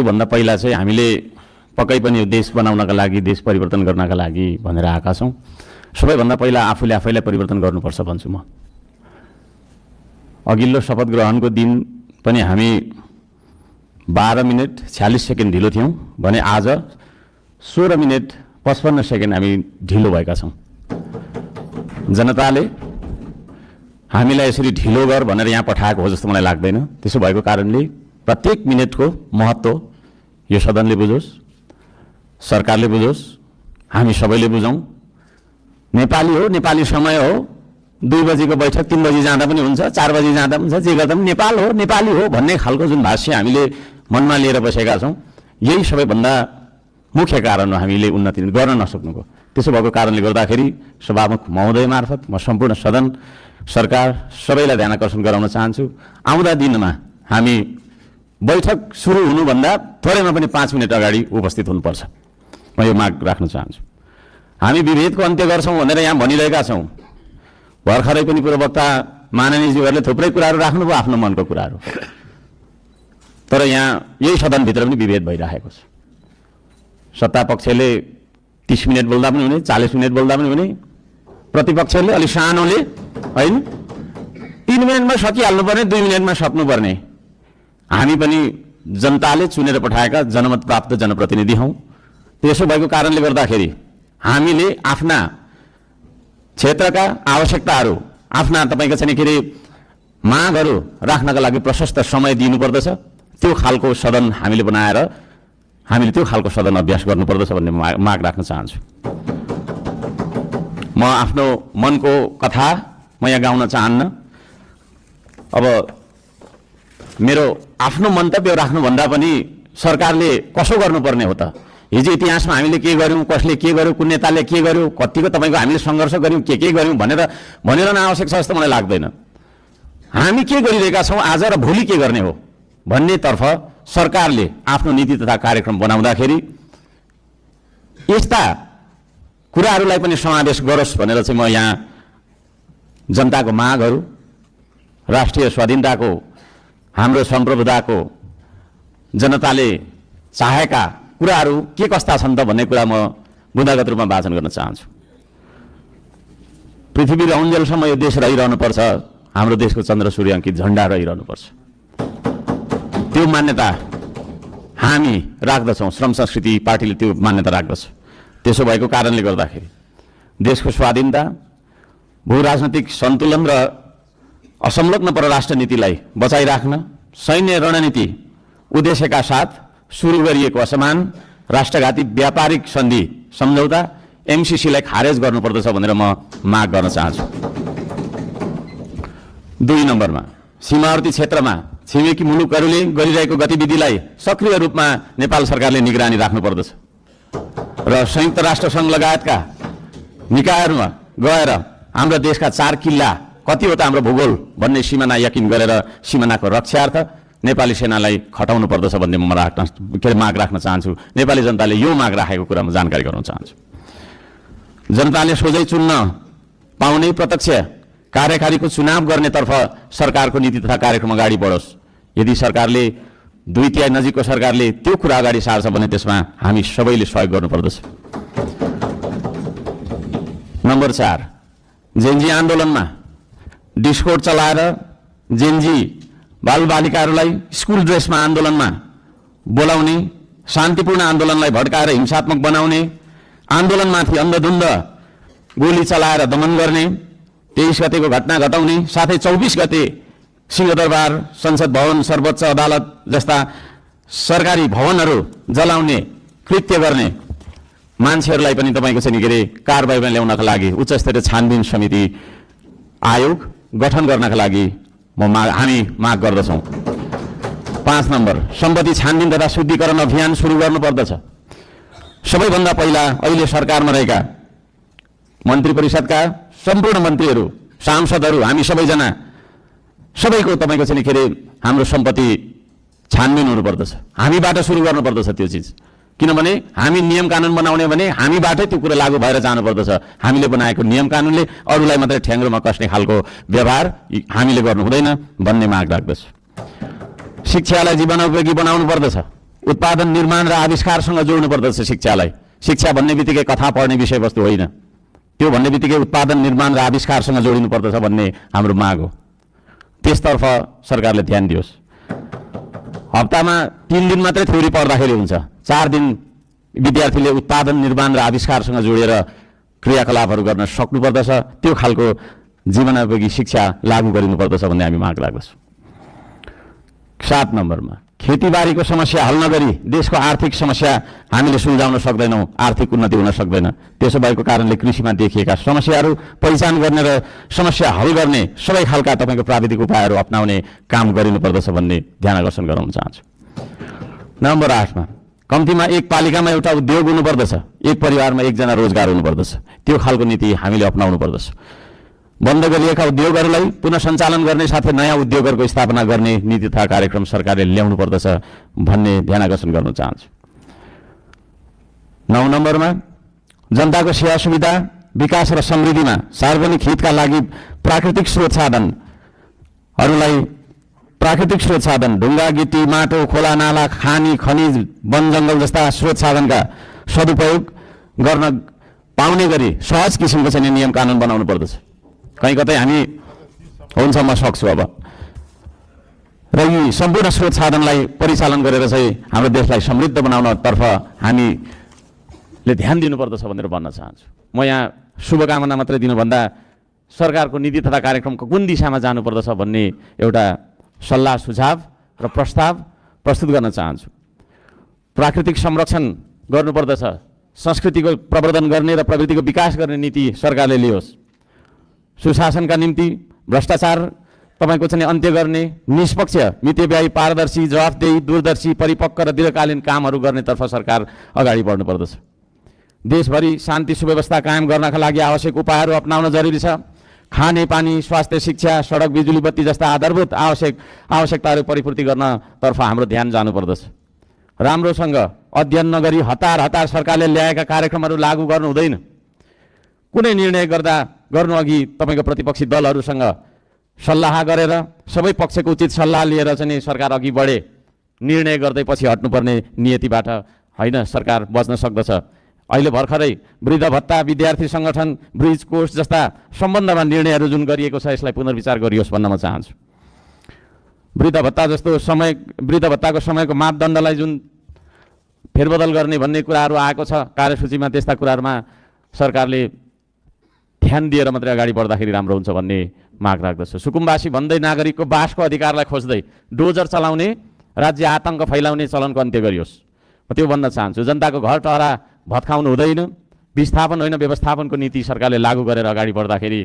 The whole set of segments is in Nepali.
भन्दा पहिला चाहिँ हामीले पक्कै पनि देश बनाउनका लागि, देश परिवर्तन गर्नका लागि भनेर आएका छौँ। सबैभन्दा पहिला आफूले आफैलाई परिवर्तन गर्नुपर्छ भन्छु म। अघिल्लो शपथ ग्रहणको दिन पनि हामी 12 मिनेट 46 सेकेन्ड ढिलो थियौँ भने आज 16 मिनेट 55 सेकेन्ड हामी ढिलो भएका छौँ। जनताले हामीलाई यसरी ढिलो गर भनेर यहाँ पठाएको हो जस्तो मलाई लाग्दैन। त्यसो भएको कारणले प्रत्येक मिनेटको महत्त्व यो सदनले बुझोस्, सरकारले बुझोस्, हामी सबैले बुझौँ। नेपाली हो, नेपाली समय हो। 2 बजेको बैठक 3 बजी जाँदा पनि हुन्छ, 4 बजी जाँदा पनि हुन्छ, जे गर्दा पनि नेपाल हो, नेपाली हो भन्ने खालको जुन भाष्य हामीले मनमा लिएर बसेका छौँ, यही सबैभन्दा मुख्य कारण हो हामीले उन्नति गर्न नसक्नुको। त्यसो भएको कारणले गर्दाखेरि सभामुख महोदय मार्फत म सम्पूर्ण सदन, सरकार सबैलाई ध्यान आकर्षण गराउन चाहन्छु। आउँदा दिनमा हामी बैठक सुरु हुनुभन्दा थोरैमा पनि 5 मिनट अगाडि उपस्थित हुनुपर्छ। म यो माग राख्न चाहन्छु। हामी विभेदको अन्त्य गर्छौँ भनेर यहाँ भनिरहेका छौँ। भर्खरै पनि पूर्ववक्ता माननीयज्यूहरूले थुप्रै कुराहरू राख्नुभयो, आफ्नो मनको कुराहरू। तर यहाँ यही सदनभित्र पनि विभेद भइरहेको छ। सत्ता पक्षले 30 मिनट बोल्दा पनि हुने, 40 मिनट बोल्दा पनि हुने, प्रतिपक्षले अलि सानोले होइन 3 मिनटमा सकिहाल्नुपर्ने, 2 मिनटमा सक्नुपर्ने। हामी पनि जनताले चुनेर पठाएका जनमत प्राप्त जनप्रतिनिधि हौँ। त्यसो भएको कारणले गर्दाखेरि हामीले आफ्ना क्षेत्रका आवश्यकताहरू, आफ्ना तपाईँको चाहिँ के अरे मागहरू राख्नका लागि प्रशस्त समय दिनुपर्दछ। त्यो खालको सदन हामीले बनाएर हामीले त्यो खालको सदन अभ्यास गर्नुपर्दछ भन्ने माग राख्न चाहन्छु। म आफ्नो मनको कथा म यहाँ गाउन चाहन्न। अब मेरो आफ्नो मन्तव्य राख्नुभन्दा पनि सरकारले कसो गर्नुपर्ने हो त? हिजो इतिहासमा हामीले के गर्यौँ, कसले के गर्यो, कुन नेताले के गर्यो, कतिको तपाईँको हामीले सङ्घर्ष गर्यौँ, के गर्यौँ भनेर आवश्यक छ जस्तो मलाई लाग्दैन। हामी के गरिरहेका छौँ आज र भोलि के गर्ने हो भन्नेतर्फ सरकारले आफ्नो नीति तथा कार्यक्रम बनाउँदाखेरि यस्ता कुराहरूलाई पनि समावेश गरोस् भनेर चाहिँ म यहाँ जनताको मागहरू, राष्ट्रिय स्वाधीनताको, हाम्रो सम्प्रभुताको, जनताले चाहेका कुराहरू के कस्ता छन् त भन्ने कुरा म बुँदागत रूपमा वाचन गर्न चाहन्छु। पृथ्वी रहन्जेलसम्म यो देश रहिरहनुपर्छ, हाम्रो देशको चन्द्र सूर्य अङ्कित झण्डा रहिरहनुपर्छ। त्यो मान्यता हामी राख्दछौँ। श्रम संस्कृति पार्टीले त्यो मान्यता राख्दछ। त्यसो भएको कारणले गर्दाखेरि देशको स्वाधीनता, भू राजनैतिक सन्तुलन र असंलग्न परराष्ट्र नीतिलाई बचाइराख्न सैन्य रणनीति उद्देश्यका साथ सुरु गरिएको असमान राष्ट्रघाती व्यापारिक सन्धि सम्झौता एमसीसीलाई खारेज गर्नुपर्दछ भनेर म माग गर्न चाहन्छु। 2 नम्बरमा सीमावर्ती क्षेत्रमा छिमेकी मुलुकहरूले गरिरहेको गतिविधिलाई सक्रिय रूपमा नेपाल सरकारले निगरानी राख्नुपर्दछ र संयुक्त राष्ट्रसङ्घ लगायतका निकायहरूमा गएर हाम्रो देशका 4 किल्ला कति हो त हाम्रो भूगोल भन्ने सिमाना यकिन गरेर सिमानाको रक्षार्थ नेपाली सेनालाई खटाउनु पर्दछ भन्ने म माग राख्न चाहन्छु। नेपाली जनताले यो माग राखेको कुरा म जानकारी गराउन चाहन्छु। जनताले सोझै चुन्न पाउने प्रत्यक्ष कार्यकारीको चुनाव गर्नेतर्फ सरकारको नीति तथा कार्यक्रम अगाडि बढोस्। यदि सरकारले 2/3 नजिकको सरकारले त्यो कुरा अगाडि सार्छ भने त्यसमा हामी सबैले सहयोग गर्नुपर्दछ। नम्बर 4, जेनजी आन्दोलनमा डिस्कोड चलाएर जेनजी बालबालिकाहरूलाई स्कुल ड्रेसमा आन्दोलनमा बोलाउने, शान्तिपूर्ण आन्दोलनलाई भड्काएर हिंसात्मक बनाउने, आन्दोलनमाथि अन्धधुन्ध गोली चलाएर दमन गर्ने, 23 गतेको घटना घटाउने, साथै 24 गते सिंहदरबार, संसद भवन, सर्वोच्च अदालत जस्ता सरकारी भवनहरू जलाउने कृत्य गर्ने मान्छेहरूलाई पनि तपाईँको चाहिँ के अरे कारबाहीमा ल्याउनका लागि उच्च स्तरीय छानबिन समिति आयोग गठन गर्नका लागि हामी माग गर्दछौँ। 5 नम्बर, सम्पत्ति छानबिन तथा शुद्धिकरण अभियान सुरु गर्नुपर्दछ। सबैभन्दा पहिला अहिले सरकारमा रहेका मन्त्री परिषदका सम्पूर्ण मन्त्रीहरू, सांसदहरू, हामी सबैजना सबैको तपाईँको चाहिँ के अरे हाम्रो सम्पत्ति छानबिन हुनुपर्दछ। हामीबाट सुरु गर्नुपर्दछ त्यो चिज। किनभने हामी नियम कानुन बनाउने भने हामीबाटै त्यो कुरा लागू भएर जानुपर्दछ। हामीले बनाएको नियम कानुनले अरूलाई मात्रै ठ्याङ्ग्रोमा कस्ने खालको व्यवहार हामीले गर्नु हुँदैन भन्ने माग राख्दछु। शिक्षालाई जीवनोपयोगी बनाउनु पर्दछ। उत्पादन निर्माण र आविष्कारसँग जोड्नु पर्दछ शिक्षालाई। शिक्षा भन्ने बित्तिकै कथा पढ्ने विषयवस्तु होइन, त्यो भन्ने बित्तिकै उत्पादन निर्माण र आविष्कारसँग जोडिनु पर्दछ भन्ने हाम्रो माग हो। त्यसतर्फ सरकारले ध्यान दियोस्। हप्तामा 3 दिन मात्रै थ्योरी पढ्दाखेरि हुन्छ, 4 दिन विद्यार्थीले उत्पादन निर्माण र आविष्कारसँग जोडेर क्रियाकलापहरू गर्न सक्नुपर्दछ। त्यो खालको जीवनोपयोगी शिक्षा लागू गरिनुपर्दछ भन्ने हामी माग राख्दछौँ। 7 नम्बरमा खेतीबारीको समस्या हल नगरी देशको आर्थिक समस्या हामीले सुल्झाउन सक्दैनौँ, आर्थिक उन्नति हुन सक्दैन। त्यसो भएको कारणले कृषिमा देखिएका समस्याहरू पहिचान गर्ने र समस्या हल गर्ने सबै खालका तपाईँको प्राविधिक उपायहरू अपनाउने काम गरिनुपर्दछ भन्ने ध्यान आकर्षण गराउन चाहन्छु। नम्बर 8मा कम्तीमा एक पालिकामा एउटा उद्योग हुनुपर्दछ, एक परिवारमा एकजना रोजगार हुनुपर्दछ। त्यो खालको नीति हामीले अपनाउनु पर्दछ। बन्द गरिएका उद्योगहरूलाई पुनः सञ्चालन गर्ने साथै नयाँ उद्योगहरूको स्थापना गर्ने नीति तथा कार्यक्रम सरकारले ल्याउनु पर्दछ भन्ने ध्यान आकर्षण गर्न चाहन्छु। 9 नम्बरमा जनताको सेवा सुविधा, विकास र समृद्धिमा सार्वजनिक हितका लागि प्राकृतिक स्रोत साधन ढुङ्गा, गिटी, माटो, खोला, नाला, खानी, खनिज, वन जङ्गल जस्ता स्रोत साधनका सदुपयोग गर्न पाउने गरी सहज किसिमको चाहिँ नियम कानुन बनाउनु पर्दछ। कहीँ कतै हामी हुन्छ म सक्छु अब र यी सम्पूर्ण स्रोत साधनलाई परिचालन गरेर चाहिँ हाम्रो देशलाई समृद्ध बनाउनतर्फ हामीले ध्यान दिनुपर्दछ भनेर भन्न चाहन्छु। म यहाँ शुभकामना मात्रै दिनुभन्दा सरकारको नीति तथा कार्यक्रमको कुन दिशामा जानुपर्दछ भन्ने एउटा सल्लाह सुझाव र प्रस्ताव प्रस्तुत गर्न चाहन्छु। प्राकृतिक संरक्षण गर्नुपर्दछ, संस्कृतिको प्रवर्धन गर्ने र प्रवृत्तिको विकास गर्ने नीति सरकारले लियोस्। सुशासनका निम्ति भ्रष्टाचार तपाईँको चाहिँ अन्त्य गर्ने, निष्पक्ष, मितव्ययी, पारदर्शी, जवाफदेही, दूरदर्शी, परिपक्व र दीर्घकालीन कामहरू गर्नेतर्फ सरकार अगाडि बढ्नु पर्दछ। देशभरि शान्ति सुव्यवस्था कायम गर्नका लागि आवश्यक उपायहरू अपनाउन जरुरी छ। खाने पानी, स्वास्थ्य, शिक्षा, सडक, बिजुली बत्ती जस्ता आधारभूत आवश्यकताहरू परिपूर्ति गर्नतर्फ हाम्रो ध्यान जानुपर्दछ। राम्रोसँग अध्ययन नगरी हतार सरकारले ल्याएका कार्यक्रमहरू लागू गर्नु हुँदैन। कुनै निर्णय गर्नु अघि तपाईँको प्रतिपक्षी दलहरूसँग सल्लाह गरेर सबै पक्षको उचित सल्लाह लिएर चाहिँ सरकार अघि बढे। निर्णय गर्दै पछि हट्नुपर्ने नियतिबाट होइन, सरकार बच्न सक्दछ। अहिले भर्खरै वृद्ध भत्ता, विद्यार्थी सङ्गठन, ब्रिज कोर्स जस्ता सम्बन्धमा निर्णयहरू जुन गरिएको छ यसलाई पुनर्विचार गरियोस् भन्न म चाहन्छु। वृद्ध भत्ताको समयको मापदण्डलाई जुन फेरबदल गर्ने भन्ने कुराहरू आएको छ कार्यसूचीमा, त्यस्ता कुराहरूमा सरकारले ध्यान दिएर मात्रै अगाडि बढ्दाखेरि राम्रो हुन्छ भन्ने माग राख्दछु। सुकुम्बासी भन्दै नागरिकको बासको अधिकारलाई खोज्दै डोजर चलाउने, राज्य आतङ्क फैलाउने चलनको अन्त्य गरियोस्। म त्यो भन्न चाहन्छु। जनताको घर टहरा भत्काउनु हुँदैन। विस्थापन होइन, व्यवस्थापनको नीति सरकारले लागू गरेर अगाडि बढ्दाखेरि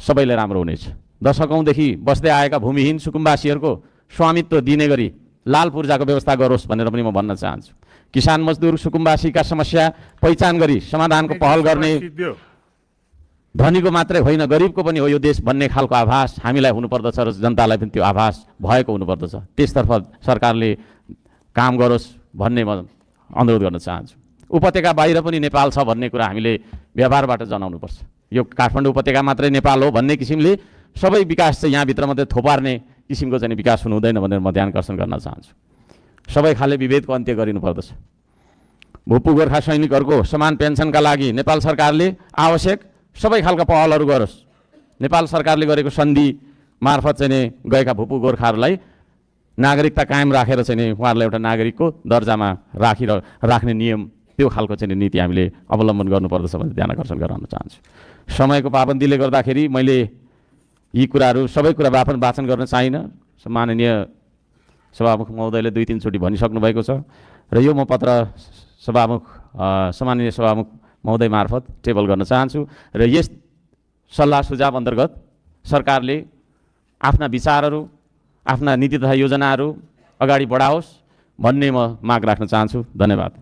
सबैले राम्रो हुनेछ। दशकौँदेखि बस्दै आएका भूमिहीन सुकुम्बासीहरूको स्वामित्व दिने गरी लाल पूर्जाको व्यवस्था गरोस् भनेर पनि म भन्न चाहन्छु। किसान मजदुर सुकुम्बासीका समस्या पहिचान गरी समाधानको पहल गर्ने धनीको मात्रै होइन गरिबको पनि हो यो देश भन्ने खालको आभास हामीलाई हुनुपर्दछ र जनतालाई पनि त्यो आभास भएको हुनुपर्दछ। त्यसतर्फ सरकारले काम गरोस् भन्ने म अनुरोध गर्न चाहन्छु। उपत्यका बाहिर पनि नेपाल छ भन्ने कुरा हामीले व्यवहारबाट जनाउनुपर्छ। यो काठमाडौँ उपत्यका मात्रै नेपाल हो भन्ने किसिमले सबै विकास चाहिँ यहाँभित्र मात्रै थोपार्ने किसिमको चाहिँ विकास हुनु हुँदैन भनेर म ध्यान आकर्षण गर्न चाहन्छु। सबै खाले विभेदको अन्त्य गरिनुपर्दछ। भूपू गोर्खा सैनिकहरूको समान पेन्सनका लागि नेपाल सरकारले आवश्यक सबै खालका पहलहरू गरोस्। नेपाल सरकारले गरेको सन्धि मार्फत चाहिँ गएका भूपू गोर्खाहरूलाई नागरिकता कायम राखेर चाहिँ उहाँहरूलाई एउटा नागरिकको दर्जामा राख्ने नियम, त्यो खालको चाहिँ नीति हामीले अवलम्बन गर्नुपर्दछ भनेर ध्यान आकर्षण गराउन चाहन्छु। समयको पाबन्दीले गर्दाखेरि मैले यी कुराहरू सबै कुरा वाचन गर्न चाहिनँ। माननीय सभामुख महोदयले 2-3 चोटि भनिसक्नु भएको छ र यो म पत्र सम्माननीय सभामुख महोदय मार्फत टेबल गर्न चाहन्छु र यस सल्लाह सुझाव अन्तर्गत सरकारले आफ्ना विचारहरू, आफ्ना नीति तथा योजनाहरू अगाडि बढाओस् भन्ने म माग राख्न चाहन्छु। धन्यवाद।